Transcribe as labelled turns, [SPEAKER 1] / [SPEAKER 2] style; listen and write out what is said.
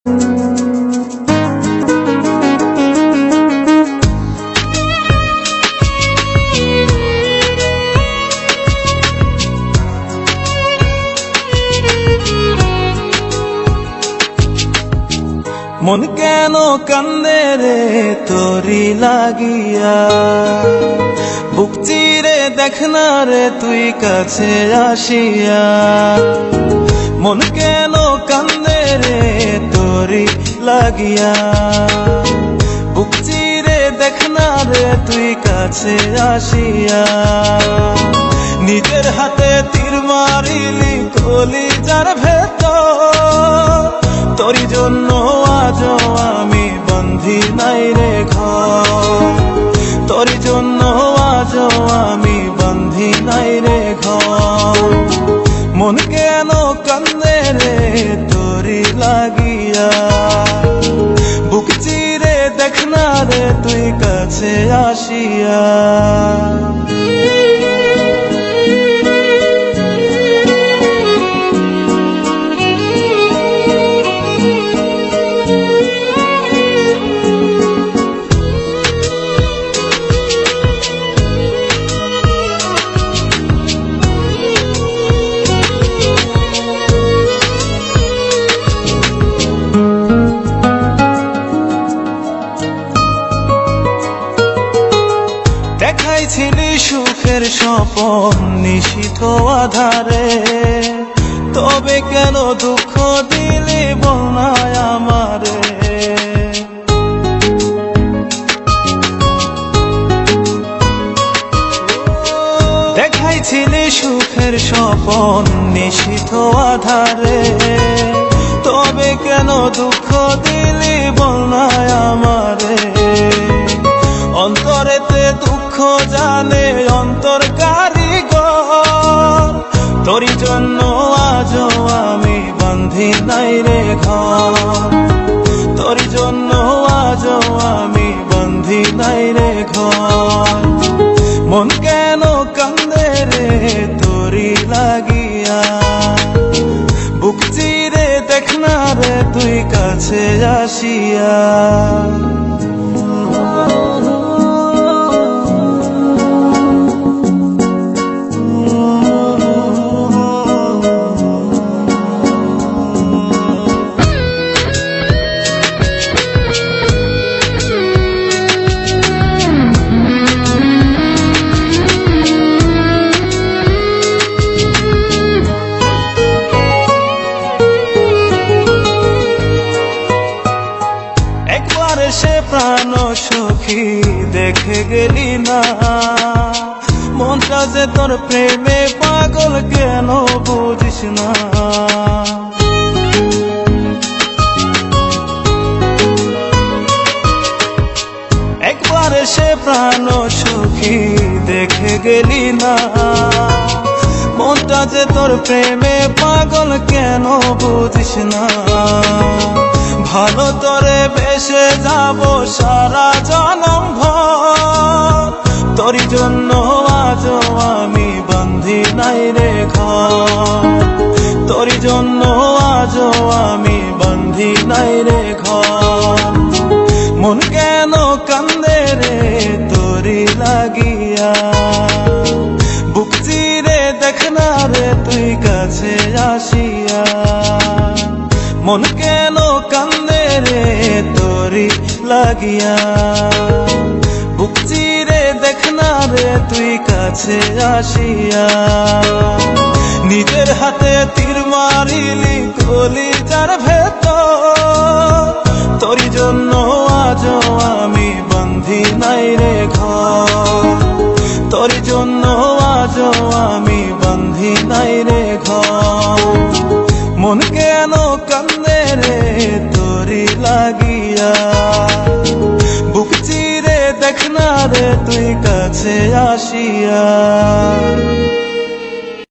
[SPEAKER 1] মন কেন কান্দে রে তোরি লাগিয়া, বুক চিরে দেখ না রে তুই কাছে আসিয়া। মন কেন কান্দে রে তোরি লাগিয়া, বুক চিরে দেখ না রে তুই কাছে আসিয়া। নিজের হাতে তীর মারিলি কলিজার ভেতর, তোরি জন্য আজও আমি বন্ধি নাই রে ঘর, তোরি জন্য আজও আমি বন্ধি নাই রে ঘর। মন কেন কান্দে রে তোরি লাগিয়া, বুক চিরে দেখ না রে তুই কাছে আসিয়া। দেখাইছিলি সুখের স্বপন নিশীথ আধারে, তবে কেন দুঃখ দিলি বল না আমারে। দেখাইছিলি সুখের স্বপন নিশীথ আধারে, তবে কেন দুঃখ দিলি বল না আমারে। অন্তরেতে দুঃখ জানে অন্তর কারিগর, তোরি জন্য আজও আমি বন্ধি নাই রে ঘর, তোরি জন্য আজও আমি বন্ধি নাই রে ঘর। মন কেন কান্দে রে তোরি লাগিয়া, বুক চিরে দেখ না রে তুই কাছে আসিয়া। সে প্রাণ সখী দেখে গেলি না, মনটা যে তোর প্রেমে পাগল কেন বুঝিস না। একবার সে প্রাণ সখী দেখে গেলি না, মনটা যে তোর প্রেমে পাগল কেন বুঝিস না। ভালো তোরে বেসে যাব সারা জনম ভর, তোরি জন্য আজও আমি বন্ধি নাই রে ঘর, তোরি জন্য আজও আমি বন্ধি নাই রে ঘর। মন কেন কান্দে রে তোরি লাগিয়া, বুক চিরে দেখ না রে তুই কাছে আসিয়া। মন কেন কান্দে রে তোরি লাগিয়া, বুক চিরে দেখ না রে তুই কাছে আসিয়া। নিজের হাতে তীর মারিলি কলিজার ভেতর, তোরি জন্য আজও আমি বন্ধি নাই রে ঘর, তোরি জন্য আজও আমি বন্ধি নাই রে ঘর। মন কেন কান্দে রে তোরি লাগিয়া, বুক চিরে দেখ না রে তুই কাছে আসিয়া।